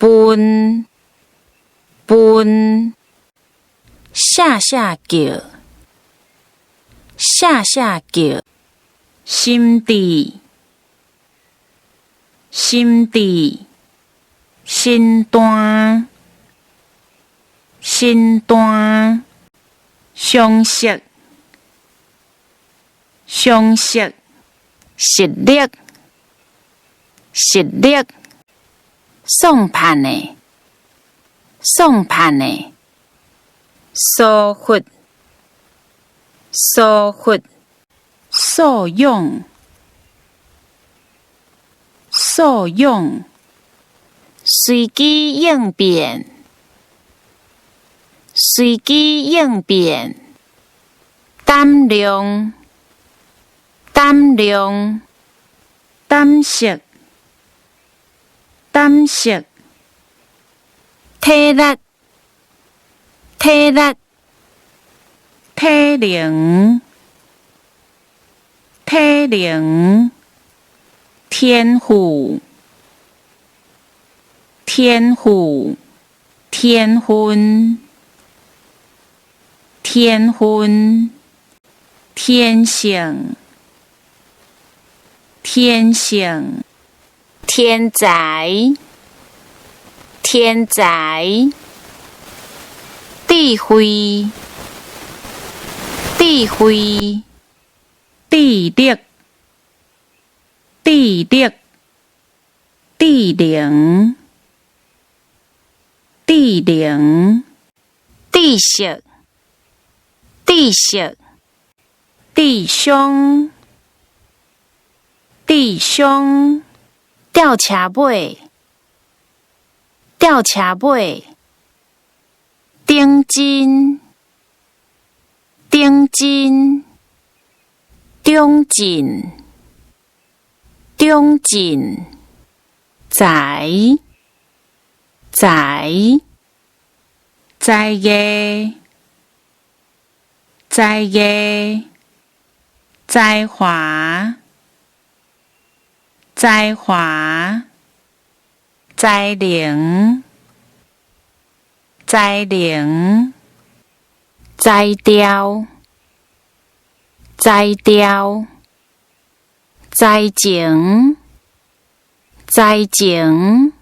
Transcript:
分分，下下叫下下叫，心地心地，心端心端，相识相识，实力实力，送盼的送盼的，疏忽疏忽，受用受用，随机应变随机应变，胆量胆量，胆识胆识，体力体力，体能体能，天赋天赋，天分天分，天性天性，天才天才，智慧智慧，智力智力，智能智能，知识知识，弟兄弟兄，吊车尾吊车尾，顶真顶真，中进中进，在在在业在业，才华才华，才能才能，才调才调，才情才情，